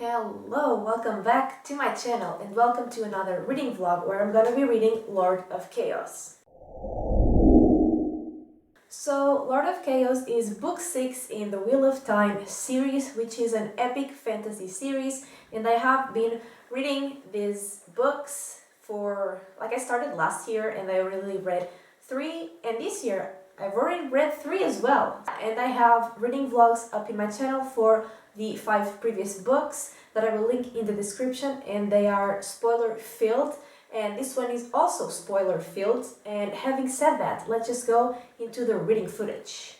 Hello, welcome back to my channel and welcome to another reading vlog where I'm gonna be reading Lord of Chaos. So, Lord of Chaos is book 6 in the Wheel of Time series, which is an epic fantasy series, and I have been reading these books I started last year and I already read 3, and this year I've already read 3 as well. And I have reading vlogs up in my channel for the 5 previous books that I will link in the description, and they are spoiler filled, and this one is also spoiler filled. And having said that, let's just go into the reading footage.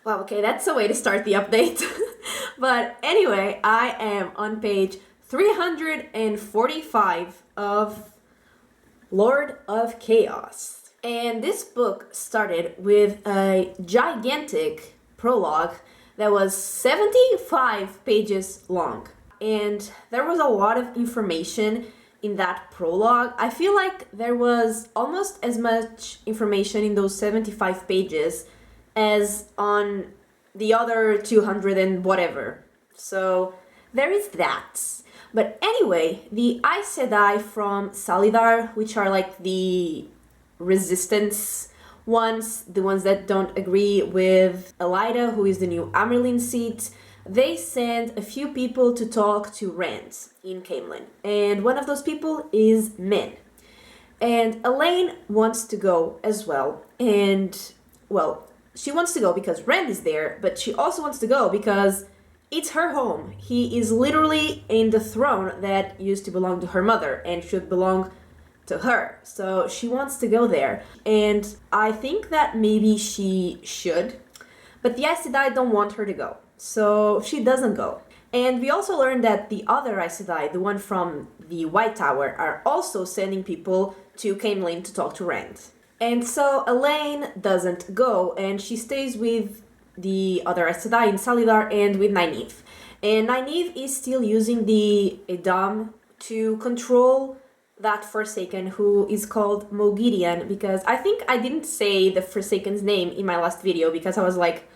Wow, okay, that's a way to start the update. But anyway, I am on page 345 of Lord of Chaos. And this book started with a gigantic prologue that was 75 pages long. And there was a lot of information in that prologue. I feel like there was almost as much information in those 75 pages as on the other 200 and whatever. So there is that. But anyway, the Aes Sedai from Salidar, which are like the resistance ones, the ones that don't agree with Elida, who is the new Amerlin seat, they send a few people to talk to Rand in Caemlyn. And one of those people is Min. And Elaine wants to go as well. And, well, she wants to go because Rand is there, but she also wants to go because it's her home. He is literally in the throne that used to belong to her mother and should belong to her. So she wants to go there. And I think that maybe she should, but the Aes Sedai don't want her to go. So she doesn't go. And we also learned that the other Aes Sedai, the one from the White Tower, are also sending people to Caemlyn to talk to Rand. And so Elaine doesn't go, and she stays with the other Aes Sedai in Salidar and with Nynaeve. And Nynaeve is still using the Edam to control that Forsaken who is called Moghedien, because I think I didn't say the Forsaken's name in my last video because I was like,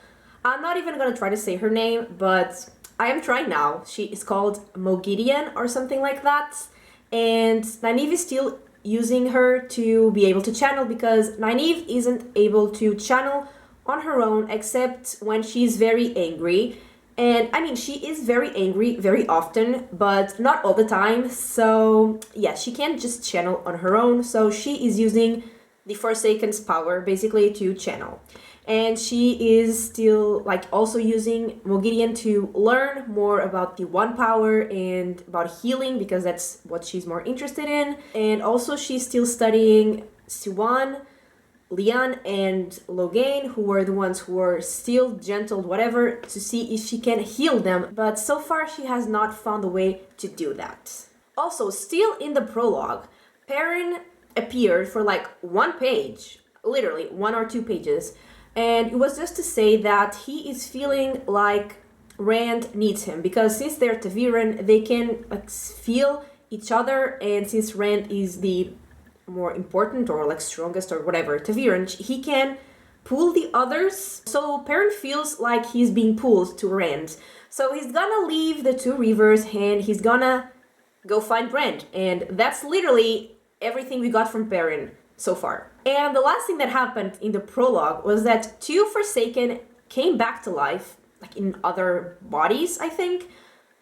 I'm not even gonna try to say her name, but I am trying now. She is called Moghedien or something like that. And Nynaeve is still using her to be able to channel, because Nynaeve isn't able to channel on her own except when she's very angry. And I mean, she is very angry very often, but not all the time. So yeah, she can't just channel on her own. So she is using the Forsaken's power basically to channel. And she is still also using Moghedien to learn more about the One Power and about healing, because that's what she's more interested in. And also she's still studying Siwan, Lian, and Logain, who were the ones who were still gentled, whatever, to see if she can heal them. But so far she has not found a way to do that. Also, still in the prologue, Perrin appeared for one page, literally 1 or 2 pages. And it was just to say that he is feeling like Rand needs him, because since they're ta'veren, they can feel each other, and since Rand is the more important or strongest or whatever ta'veren, he can pull the others. So Perrin feels like he's being pulled to Rand. So he's gonna leave the 2 rivers and he's gonna go find Rand. And that's literally everything we got from Perrin so far. And the last thing that happened in the prologue was that 2 Forsaken came back to life, in other bodies, I think.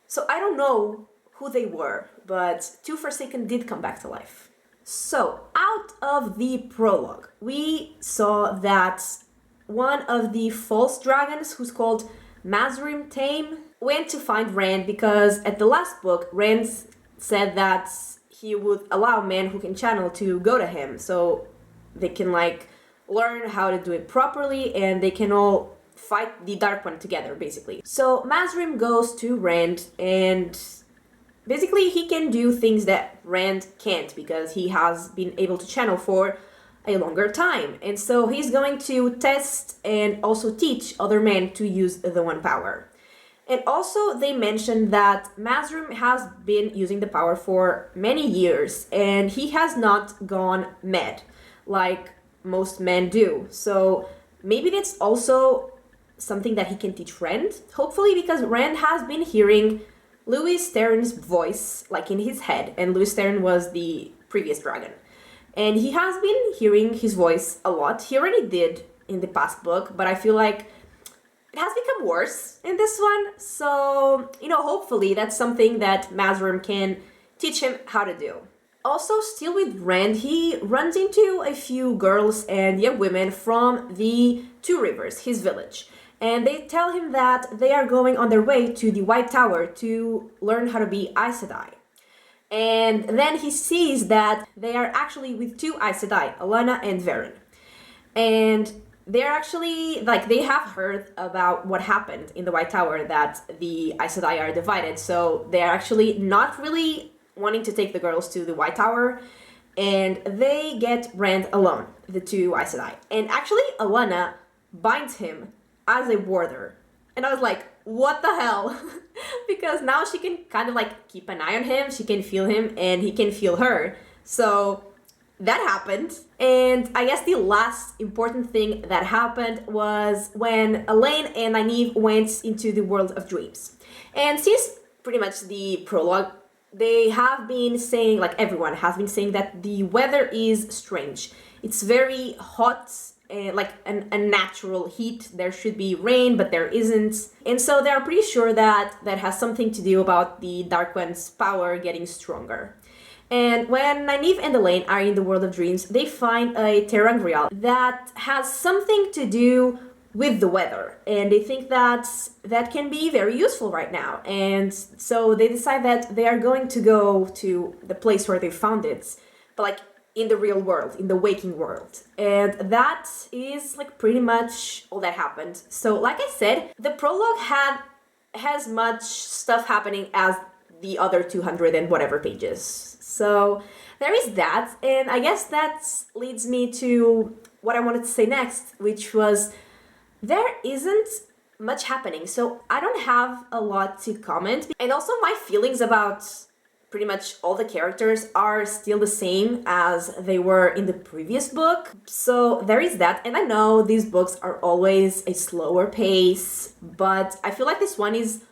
So I don't know who they were, but 2 Forsaken did come back to life. So, out of the prologue, we saw that one of the false dragons, who's called Mazrim Tame, went to find Rand because at the last book, Rand said that he would allow men who can channel to go to him so they can learn how to do it properly and they can all fight the Dark One together, basically. So Mazrim goes to Rand and basically he can do things that Rand can't because he has been able to channel for a longer time. And so he's going to test and also teach other men to use the One Power. And also they mentioned that Mazrim has been using the power for many years and he has not gone mad like most men do. So maybe that's also something that he can teach Rand, hopefully, because Rand has been hearing Lewis Theron's voice in his head, and Lewis Theron was the previous dragon. And he has been hearing his voice a lot. He already did in the past book, but I feel like it has become worse in this one. So, hopefully that's something that Mazrim can teach him how to do. Also, still with Rand, he runs into a few girls and young women from the Two Rivers, his village. And they tell him that they are going on their way to the White Tower to learn how to be Aes Sedai. And then he sees that they are actually with two Aes Sedai, Alanna and Varen. And they're actually, they have heard about what happened in the White Tower, that the Aes Sedai are divided. So they're actually not really wanting to take the girls to the White Tower. And they get Rand alone, the two Aes Sedai. And actually, Alanna binds him as a warder. And I was like, what the hell? Because now she can kind of keep an eye on him, she can feel him, and he can feel her. So that happened. And I guess the last important thing that happened was when Elaine and Nynaeve went into the world of dreams. And since pretty much the prologue, they have been saying, everyone has been saying that the weather is strange. It's very hot, like an unnatural heat. There should be rain, but there isn't. And so they're pretty sure that that has something to do about the Dark One's power getting stronger. And when Nynaeve and Elaine are in the world of dreams, they find a ter'angreal that has something to do with the weather. And they think that that can be very useful right now. And so they decide that they are going to go to the place where they found it, but in the real world, in the waking world. And that is pretty much all that happened. So like I said, the prologue has much stuff happening as the other 200 and whatever pages. So there is that, and I guess that leads me to what I wanted to say next, which was there isn't much happening. So I don't have a lot to comment, and also my feelings about pretty much all the characters are still the same as they were in the previous book. So there is that, and I know these books are always a slower pace, but I feel like this one is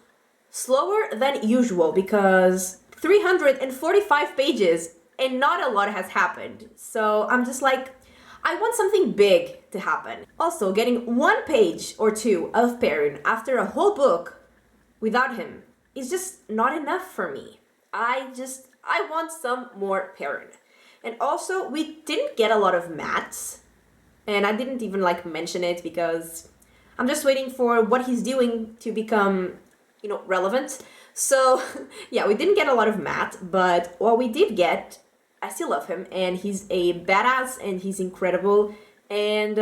slower than usual because 345 pages and not a lot has happened. So I'm just I want something big to happen. Also, getting one page or two of Perrin after a whole book without him is just not enough for me. I want some more Perrin. And also, we didn't get a lot of Matt, and I didn't even mention it because I'm just waiting for what he's doing to become, relevant. So yeah, we didn't get a lot of Matt, but what we did get, I still love him, and he's a badass, and he's incredible, and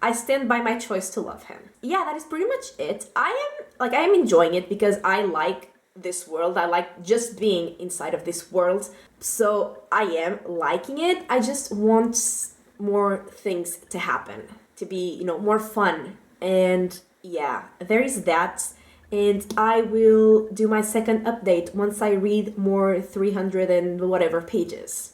I stand by my choice to love him. Yeah, that is pretty much it. I am enjoying it because I like this world. I like just being inside of this world. So I am liking it. I just want more things to happen, to be, more fun. And yeah, there is that. And I will do my second update once I read more 300 and whatever pages.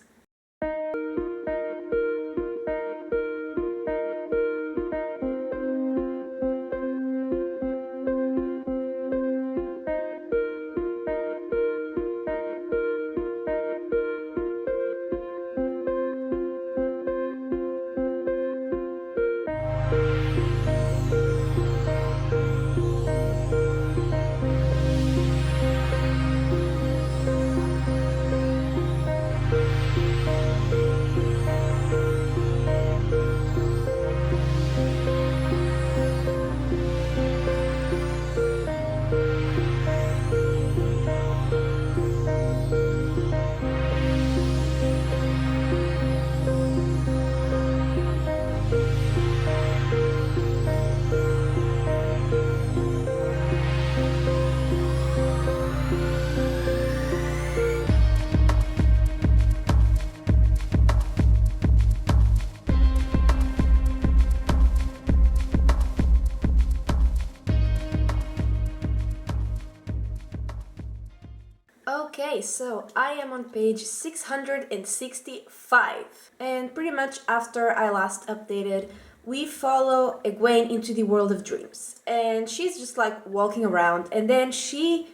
Okay, so I am on page 665, and pretty much after I last updated, we follow Egwene into the world of dreams, and she's just like walking around, and then she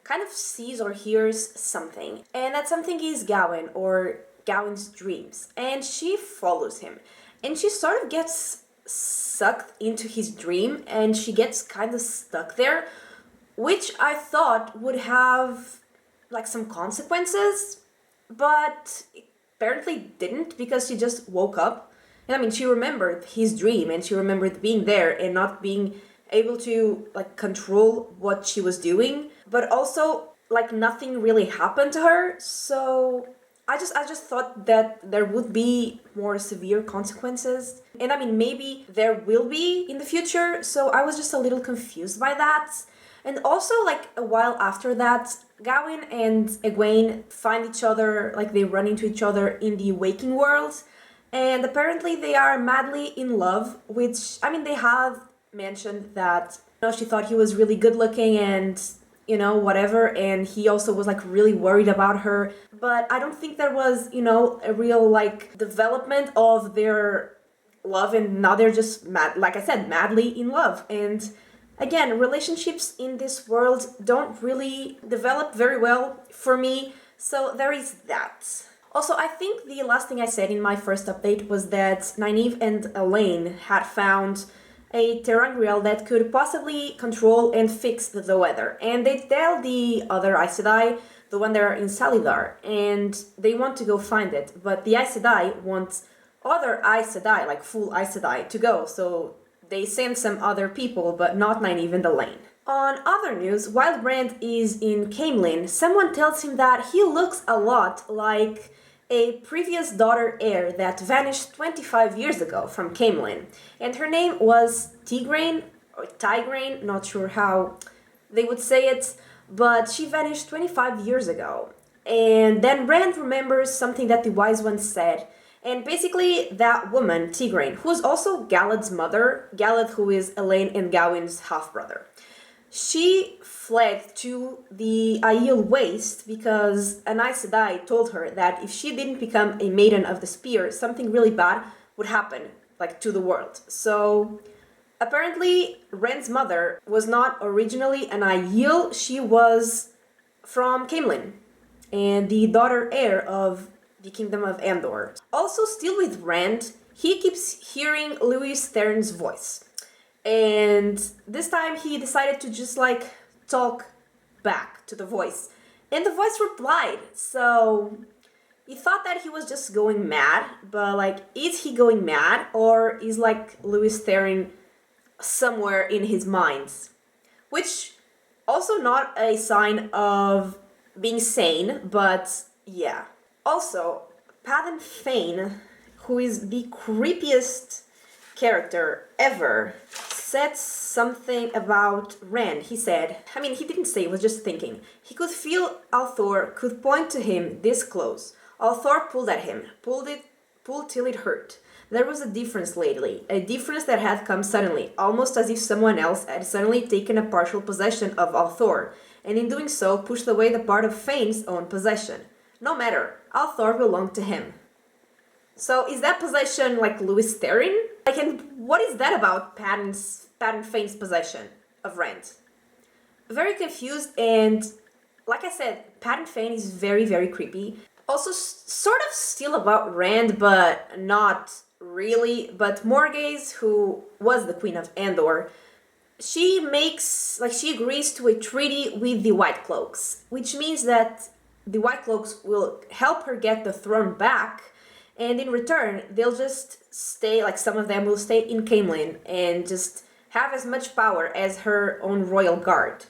kind of sees or hears something, and that something is Gawain or Gawain's dreams, and she follows him, and she sort of gets sucked into his dream, and she gets kind of stuck there, which I thought would have like some consequences, but apparently didn't, because she just woke up. And I mean, she remembered his dream, and she remembered being there and not being able to like control what she was doing, but also like nothing really happened to her. So I just thought that there would be more severe consequences. And I mean, maybe there will be in the future, so I was just a little confused by that. And also, like, a while after that, Gawain and Egwene find each other, like, they run into each other in the waking world, and apparently they are madly in love, which, I mean, they have mentioned that, you know, she thought he was really good looking and, you know, whatever, and he also was, like, really worried about her, but I don't think there was, you know, a real, like, development of their love, and now they're just, like I said, madly in love, and again, relationships in this world don't really develop very well for me, so there is that. Also, I think the last thing I said in my first update was that Nynaeve and Elaine had found a ter'angreal that could possibly control and fix the weather, and they tell the other Aes Sedai, the one there in Salidar, and they want to go find it, but the Aes Sedai want other Aes Sedai, like full Aes Sedai, to go, so they send some other people, but not Nynaeve and Elaine. On other news, while Rand is in Caemlyn, someone tells him that he looks a lot like a previous daughter heir that vanished 25 years ago from Caemlyn, and her name was Tigraine, or Tigraine, not sure how they would say it, but she vanished 25 years ago. And then Rand remembers something that the Wise One said, and basically that woman, Tigraine, who is also Galad's mother, Galad, who is Elaine and Gawain's half-brother, she fled to the Aiel Waste because an Aes Sedai told her that if she didn't become a Maiden of the Spear, something really bad would happen, like, to the world. So apparently Rand's mother was not originally an Aiel, she was from Caemlyn, and the daughter heir of the Kingdom of Andor. Also, still with Rand, he keeps hearing Lewis Theron's voice. And this time he decided to just like talk back to the voice. And the voice replied. So he thought that he was just going mad, but like, is he going mad, or is like Lewis Theron somewhere in his mind? Which also not a sign of being sane, but yeah. Also, Padan Fain, who is the creepiest character ever, said something about Rand. He said, I mean, he didn't say, he was just thinking. He could feel Althor could point to him this close. Althor pulled at him, pulled till it hurt. There was a difference lately, a difference that had come suddenly, almost as if someone else had suddenly taken a partial possession of Althor, and in doing so pushed away the part of Fain's own possession. No matter, Althor belonged to him. So is that possession like Lewis Theron? Like, and what is that about Padan Fain's possession of Rand? Very confused, and like I said, Padan Fain is very, very creepy. Also, sort of still about Rand, but not really. But Morghese, who was the Queen of Andor, she agrees to a treaty with the White Cloaks, which means that the White Cloaks will help her get the throne back, and in return, they'll just stay, like some of them will stay in Caemlyn and just have as much power as her own royal guard.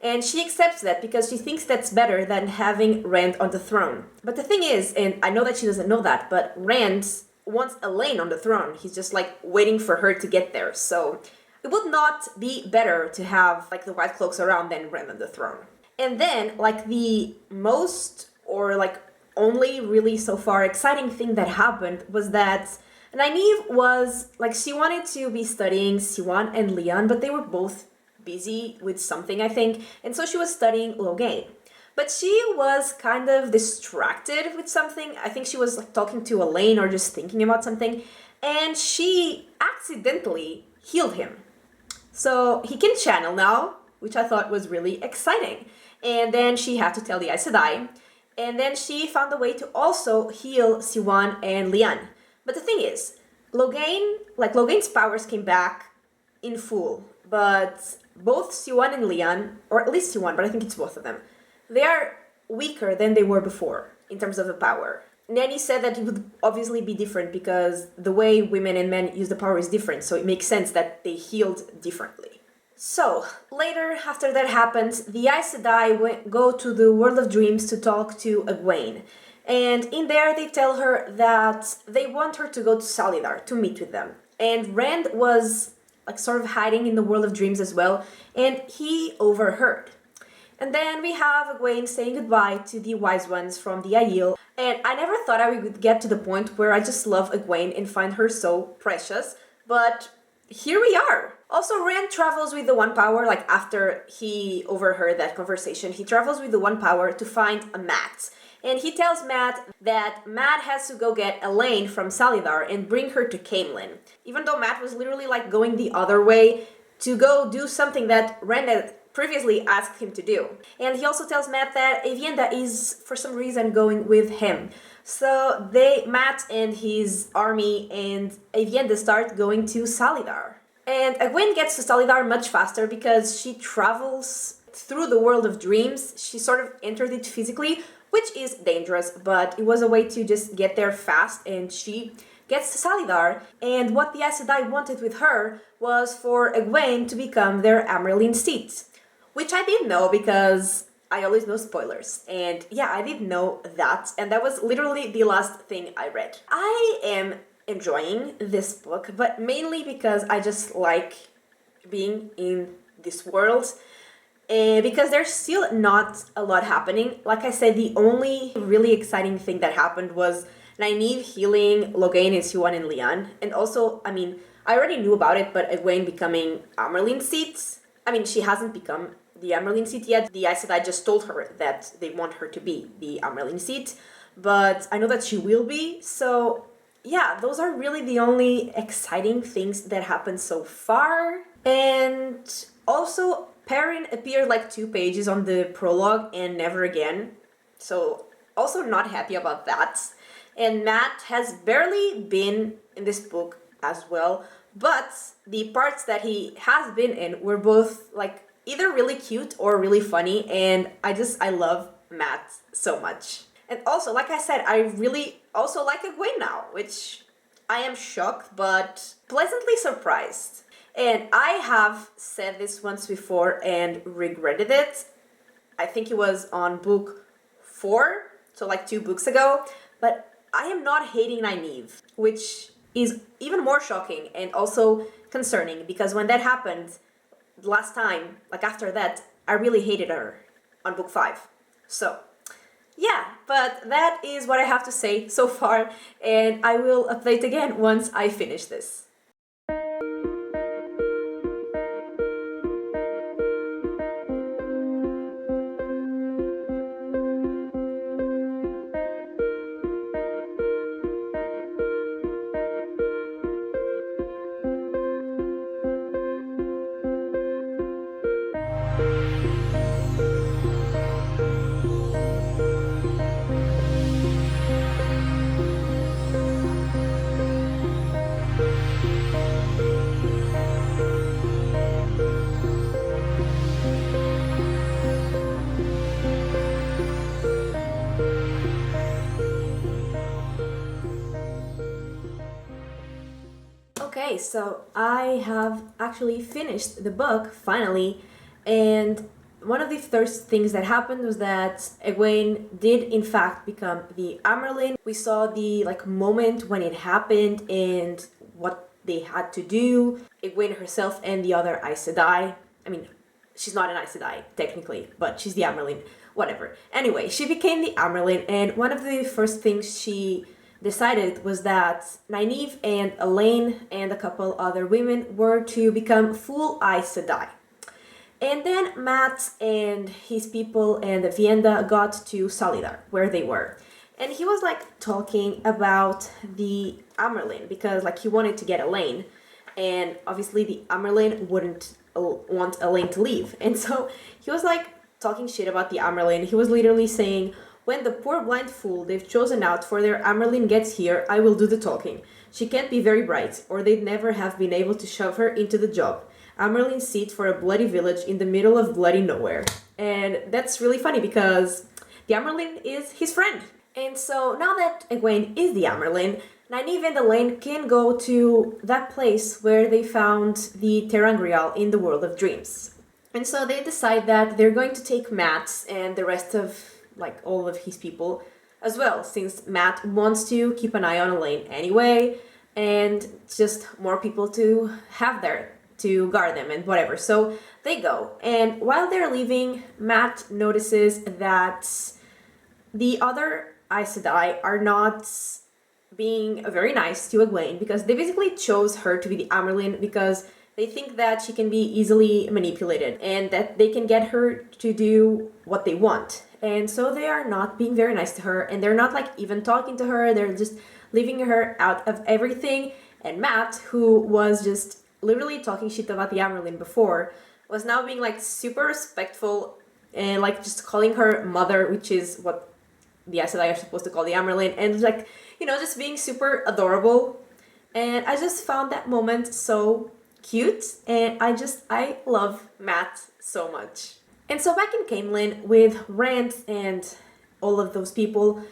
And she accepts that because she thinks that's better than having Rand on the throne. But the thing is, and I know that she doesn't know that, but Rand wants Elaine on the throne. He's just like waiting for her to get there. So it would not be better to have like the White Cloaks around than Rand on the throne. And then, like, the most, or like only really so far exciting thing that happened was that Nynaeve was, like, she wanted to be studying Siwan and Leon, but they were both busy with something, I think, and so she was studying Logain. But she was kind of distracted with something. I think she was like talking to Elaine or just thinking about something, and she accidentally healed him. So he can channel now, which I thought was really exciting. And then she had to tell the Aes Sedai, and then she found a way to also heal Siwan and Lian. But the thing is, Logain's powers came back in full, but both Siwan and Lian, or at least Siwan, but I think it's both of them, they are weaker than they were before in terms of the power. Nanny said that it would obviously be different because the way women and men use the power is different, so it makes sense that they healed differently. So, later, after that happens, the Aes Sedai go to the World of Dreams to talk to Egwene. And in there, they tell her that they want her to go to Salidar to meet with them. And Rand was like sort of hiding in the World of Dreams as well, and he overheard. And then we have Egwene saying goodbye to the wise ones from the Aiel. And I never thought I would get to the point where I just love Egwene and find her so precious, but here we are. Also, Rand travels with the One Power, like after he overheard that conversation, he travels with the One Power to find a Matt. And he tells Matt that Matt has to go get Elaine from Salidar and bring her to Caemlyn. Even though Matt was literally like going the other way to go do something that Rand had previously asked him to do. And he also tells Matt that Avienda is for some reason going with him. So Matt and his army and Avienda start going to Salidar. And Egwene gets to Salidar much faster because she travels through the World of Dreams. She sort of entered it physically, which is dangerous, but it was a way to just get there fast, and she gets to Salidar. And what the Aes Sedai wanted with her was for Egwene to become their Amyrlin seat, which I didn't know because I always know spoilers. And yeah, I didn't know that, and that was literally the last thing I read. I am enjoying this book, but mainly because I just like being in this world, because there's still not a lot happening. Like I said, the only really exciting thing that happened was Nynaeve healing Logain and Siwan and Lian, and also, I mean, I already knew about it, but Egwene becoming Amyrlin seat. I mean, she hasn't become the Amyrlin seat yet. The Aes Sedai just told her that they want her to be the Amyrlin seat, but I know that she will be, so yeah, those are really the only exciting things that happened so far. And also, Perrin appeared like 2 pages on the prologue and never again, so also not happy about that. And Matt has barely been in this book as well, but the parts that he has been in were both like either really cute or really funny, and I love Matt so much. And also, like I said, I really also like Egwene now, which I am shocked but pleasantly surprised. And I have said this once before and regretted it. I think it was on book 4, so like 2 books ago, but I am not hating Nynaeve, which is even more shocking and also concerning, because when that happened last time, like after that, I really hated her on book 5. So yeah, but that is what I have to say so far, and I will update again once I finish this. Okay, so I have actually finished the book, finally, and one of the first things that happened was that Egwene did in fact become the Amyrlin. We saw the moment when it happened and what they had to do. Egwene herself and the other Aes Sedai. I mean, she's not an Aes Sedai, technically, but she's the Amyrlin. Whatever. Anyway, she became the Amyrlin, and one of the first things she decided was that Nynaeve and Elaine and a couple other women were to become full Aes Sedai. And then Matt and his people and Vienda got to Solidar, where they were. And he was like talking about the Amerlin because like he wanted to get Elaine. And obviously the Amerlin wouldn't want Elaine to leave. And so he was like talking shit about the Amerlin. He was literally saying, when the poor blind fool they've chosen out for their Amerlin gets here, I will do the talking. She can't be very bright, or they'd never have been able to shove her into the job. Amerlin's seat for a bloody village in the middle of bloody nowhere. And that's really funny because the Amerlin is his friend. And so now that Egwene is the Amerlin, Nynaeve and Elaine can go to that place where they found the Terangrial in the World of Dreams. And so they decide that they're going to take Matt and the rest of, like, all of his people as well, since Matt wants to keep an eye on Elaine anyway, and just more people to have there to guard them and whatever. So they go. And while they're leaving, Matt notices that the other Aes Sedai are not being very nice to Egwene because they basically chose her to be the Amerlin because they think that she can be easily manipulated and that they can get her to do what they want. And so they are not being very nice to her, and they're not like even talking to her. They're just leaving her out of everything. And Matt, who was just literally talking shit about the Amerlin before, was now being like super respectful and like just calling her mother, which is what the Aes Sedai are supposed to call the Amerlin, and like, you know, just being super adorable. And I just found that moment so cute, and I love Matt so much. And so back in Camelin with Rand and all of those people,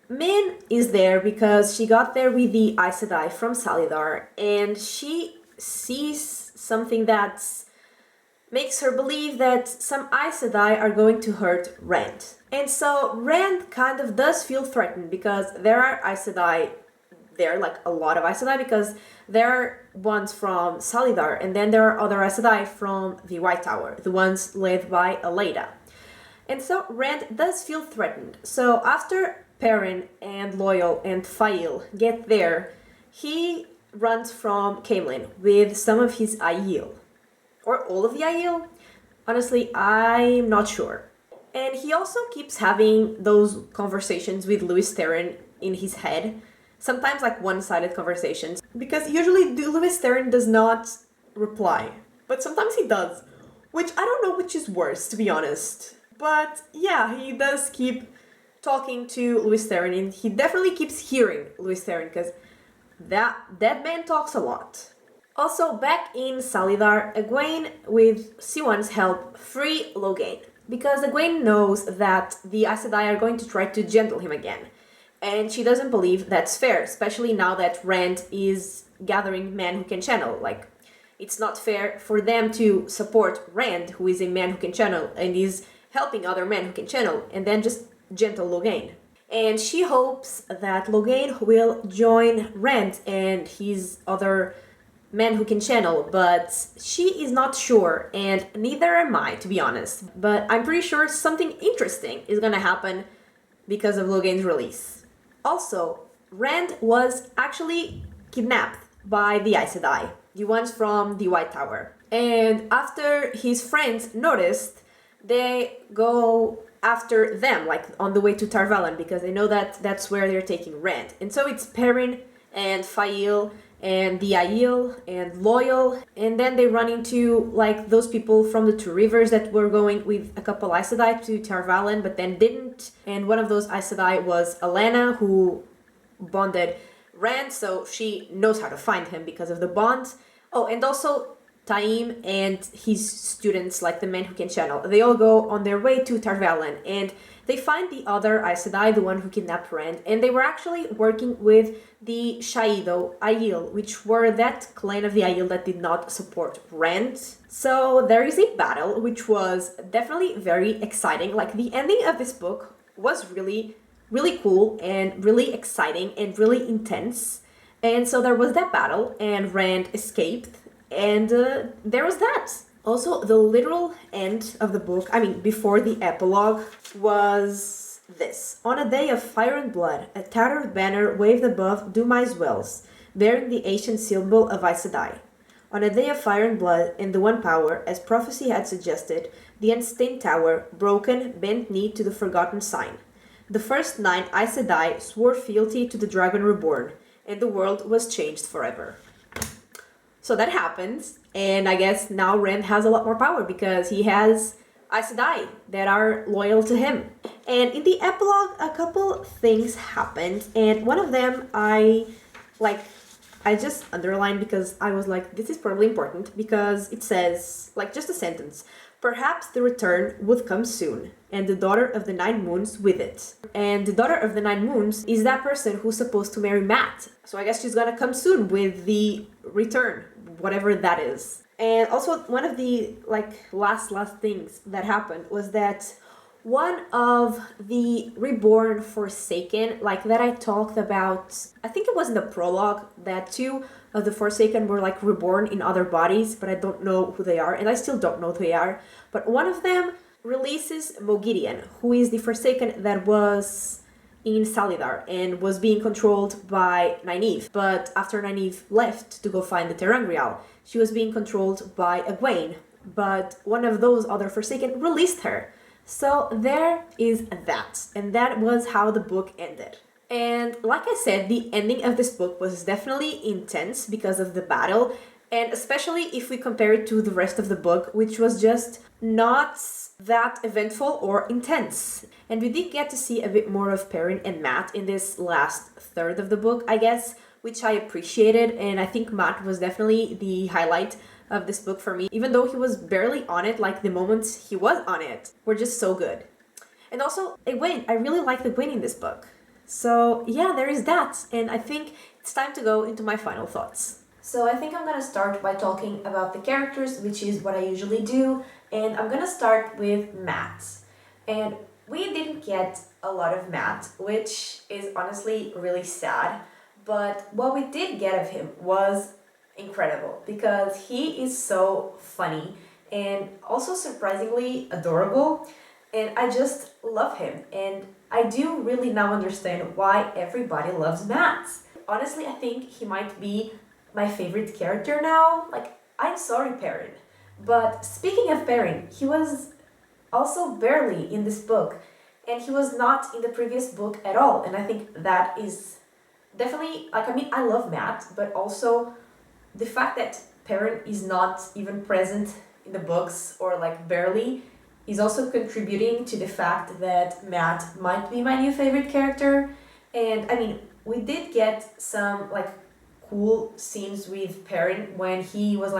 Min is there because she got there with the Aes Sedai from Salidar, and she sees something that makes her believe that some Aes Sedai are going to hurt Rand. And so Rand kind of does feel threatened because there are Aes Sedai there, like a lot of Aes Sedai, because there are ones from Salidar, and then there are other Aes Sedai from the White Tower, the ones led by Aleida. And so Rand does feel threatened. So after Perrin and Loyal and Fail get there, he runs from Camelin with some of his Aiel. Or all of the Aiel? Honestly, I'm not sure. And he also keeps having those conversations with Lewis Theron in his head. Sometimes like one-sided conversations. Because usually Lewis Theron does not reply. But sometimes he does. Which I don't know which is worse, to be honest. But yeah, he does keep talking to Lewis Theron, and he definitely keeps hearing Lewis Theron, because that man talks a lot. Also, back in Salidar, Egwene, with Siwan's help, free Logain. Because Egwene knows that the Aes Sedai are going to try to gentle him again. And she doesn't believe that's fair, especially now that Rand is gathering men who can channel. Like, it's not fair for them to support Rand, who is a man who can channel, and is helping other men who can channel, and then just gentle Logain. And she hopes that Logain will join Rand and his other men who can channel, but she is not sure, and neither am I, to be honest. But I'm pretty sure something interesting is gonna happen because of Logain's release. Also, Rand was actually kidnapped by the Aes Sedai, the ones from the White Tower. And after his friends noticed, they go after them, like on the way to Tar Valon, because they know that that's where they're taking Rand. And so it's Perrin and Fail and the Aiel and Loyal, and then they run into like those people from the Two Rivers that were going with a couple Aes Sedai to Tar Valon, but then didn't. And one of those Aes Sedai was Alana, who bonded Rand, so she knows how to find him because of the bond. Oh, and also Taim and his students, like the men who can channel, they all go on their way to Tar Valon, and they find the other Aes Sedai, the one who kidnapped Rand, and they were actually working with the Shaido Aiel, which were that clan of the Aiel that did not support Rand. So there is a battle, which was definitely very exciting. Like, the ending of this book was really, really cool and really exciting and really intense. And so there was that battle, and Rand escaped, and there was that. Also, the literal end of the book, I mean, before the epilogue, was this. On a day of fire and blood, a tattered banner waved above Dumai's wells, bearing the ancient symbol of Aes Sedai. On a day of fire and blood and the One Power, as prophecy had suggested, the unstained tower, broken, bent knee to the forgotten sign. The first 9 Aes Sedai swore fealty to the Dragon Reborn, and the world was changed forever. So that happens, and I guess now Rand has a lot more power because he has Aes Sedai that are loyal to him. And in the epilogue, a couple things happened, and one of them I just underlined because I was like, this is probably important because it says, like, just a sentence. Perhaps the return would come soon, and the daughter of the 9 moons with it. And the daughter of the 9 moons is that person who's supposed to marry Matt. So I guess she's gonna come soon with the return, whatever that is. And also one of the last things that happened was that one of the reborn Forsaken, that I talked about, I think it was in the prologue, that 2 of the Forsaken were reborn in other bodies, but I don't know who they are, and I still don't know who they are. But one of them releases Moghedien, who is the Forsaken that was in Salidar and was being controlled by Nynaeve. But after Nynaeve left to go find the Terangrial, she was being controlled by Egwene, but one of those other Forsaken released her. So there is that, and that was how the book ended. And like I said, the ending of this book was definitely intense because of the battle, and especially if we compare it to the rest of the book, which was just not that eventful or intense. And we did get to see a bit more of Perrin and Matt in this last third of the book, I guess, which I appreciated, and I think Matt was definitely the highlight of this book for me, even though he was barely on it. The moments he was on it were just so good. And also, Egwene, I really like Egwene in this book. So yeah, there is that, and I think it's time to go into my final thoughts. So I think I'm gonna start by talking about the characters, which is what I usually do, and I'm gonna start with Matt. And we didn't get a lot of Matt, which is honestly really sad, but what we did get of him was incredible because he is so funny and also surprisingly adorable, and I just love him, and I do really now understand why everybody loves Matt. Honestly, I think he might be my favorite character now. I'm sorry, Perrin, but speaking of Perrin, he was also barely in this book, and he was not in the previous book at all, and I think that is definitely, I love Matt, but also the fact that Perrin is not even present in the books, or barely, is also contributing to the fact that Matt might be my new favorite character. And we did get some cool scenes with Perrin when he was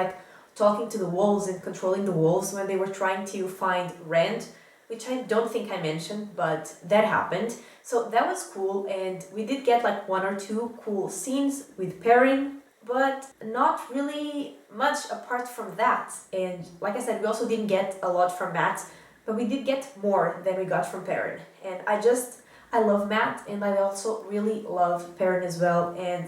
talking to the wolves and controlling the wolves when they were trying to find Rand, which I don't think I mentioned, but that happened. So that was cool, and we did get 1 or 2 cool scenes with Perrin, but not really much apart from that. And like I said, we also didn't get a lot from Matt, but we did get more than we got from Perrin. And I love Matt, and I also really love Perrin as well, and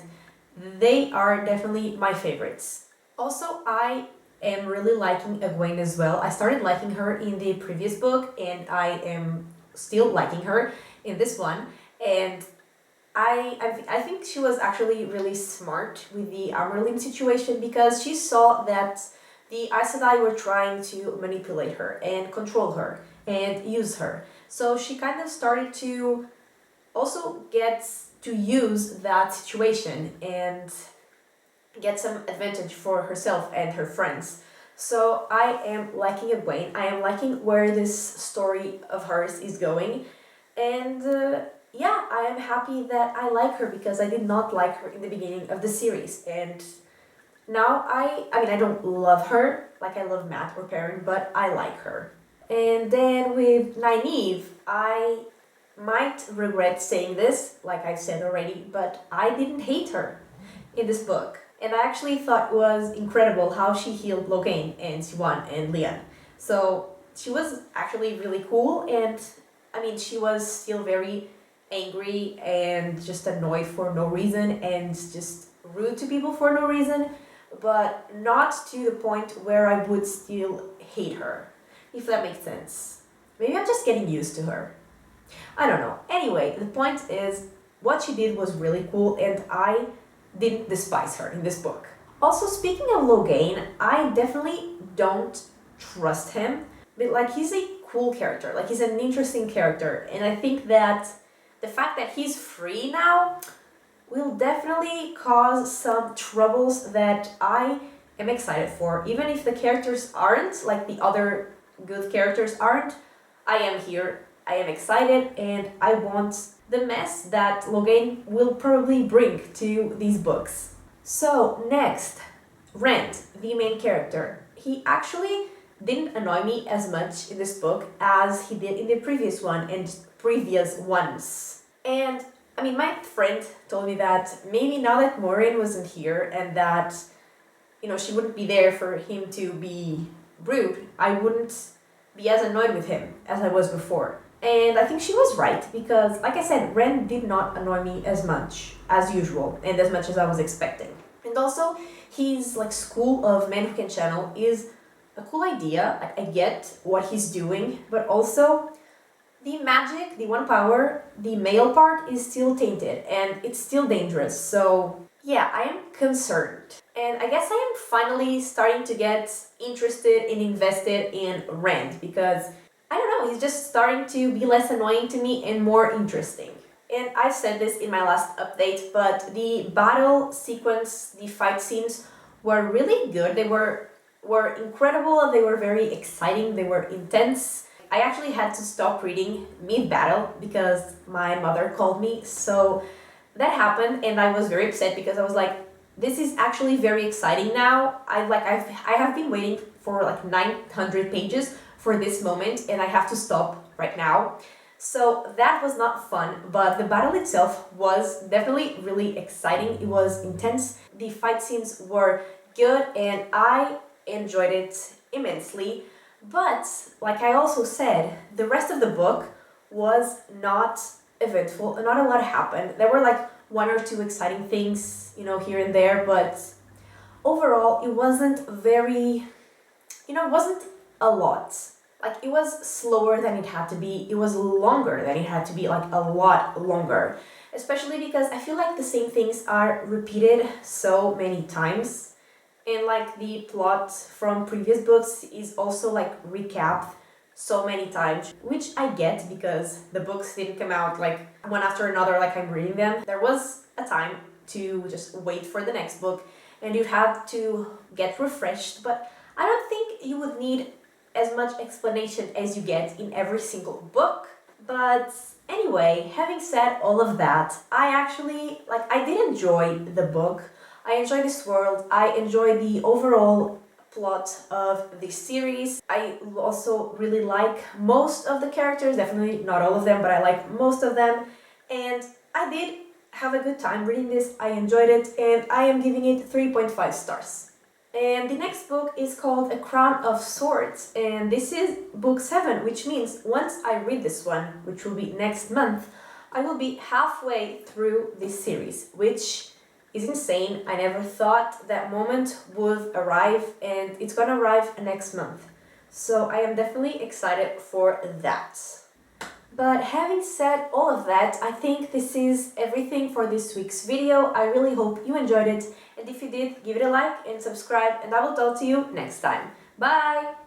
they are definitely my favorites. Also, I am really liking Egwene as well. I started liking her in the previous book, and I am still liking her in this one. And I think she was actually really smart with the Amerlin situation, because she saw that the Aes Sedai were trying to manipulate her and control her and use her. So she kind of started to also get to use that situation and get some advantage for herself and her friends. So I am liking Egwene. I am liking where this story of hers is going. And yeah, I am happy that I like her, because I did not like her in the beginning of the series. And now I don't love her like I love Matt or Perrin, but I like her. And then with Nynaeve, I might regret saying this, like I've said already, but I didn't hate her in this book. And I actually thought it was incredible how she healed Loghain and Siwan and Leon. So she was actually really cool, and she was still very angry and just annoyed for no reason and just rude to people for no reason, but not to the point where I would still hate her, if that makes sense. Maybe I'm just getting used to her. I don't know. Anyway, the point is, what she did was really cool, and I didn't despise her in this book. Also, speaking of Logain, I definitely don't trust him, but like he's a cool character, like he's an interesting character, and I think that the fact that he's free now will definitely cause some troubles that I am excited for. Even if the characters aren't, like the other good characters aren't, I am here, I am excited, and I want the mess that Logain will probably bring to these books. So, next, Rand, the main character. He actually didn't annoy me as much in this book as he did in the previous one and previous ones. And I mean, my friend told me that maybe now that Maureen wasn't here and that, she wouldn't be there for him to be rude, I wouldn't be as annoyed with him as I was before. And I think she was right because, like I said, Ren did not annoy me as much as usual and as much as I was expecting. And also, his school of men who can channel is a cool idea. Like, I get what he's doing, but also the magic, the one power, the male part is still tainted and it's still dangerous. So yeah, I am concerned. And I guess I am finally starting to get interested and invested in Rand because, I don't know, he's just starting to be less annoying to me and more interesting. And I said this in my last update, but the battle sequence, the fight scenes were really good. They were incredible, they were very exciting, they were intense. I actually had to stop reading mid-battle because my mother called me, so that happened and I was very upset because I was like, this is actually very exciting now. I have been waiting for 900 pages for this moment and I have to stop right now. So that was not fun, but the battle itself was definitely really exciting. It was intense. The fight scenes were good and I enjoyed it immensely. But, like I also said, the rest of the book was not eventful. Not a lot happened. There were one or two exciting things, here and there, but overall it wasn't very, it wasn't a lot. It was slower than it had to be. It was longer than it had to be, a lot longer. Especially because I feel like the same things are repeated so many times. And the plot from previous books is also recapped so many times, which I get because the books didn't come out one after another like I'm reading them. There was a time to just wait for the next book and you'd have to get refreshed, but I don't think you would need as much explanation as you get in every single book. But anyway, having said all of that, I actually, I did enjoy the book. I enjoy this world, I enjoy the overall plot of the series. I also really like most of the characters, definitely not all of them, but I like most of them. And I did have a good time reading this, I enjoyed it, and I am giving it 3.5 stars. And the next book is called A Crown of Swords, and this is book 7, which means once I read this one, which will be next month, I will be halfway through this series, which is insane. I never thought that moment would arrive and it's gonna arrive next month. So I am definitely excited for that. But having said all of that, I think this is everything for this week's video. I really hope you enjoyed it. And if you did, give it a like and subscribe and I will talk to you next time. Bye!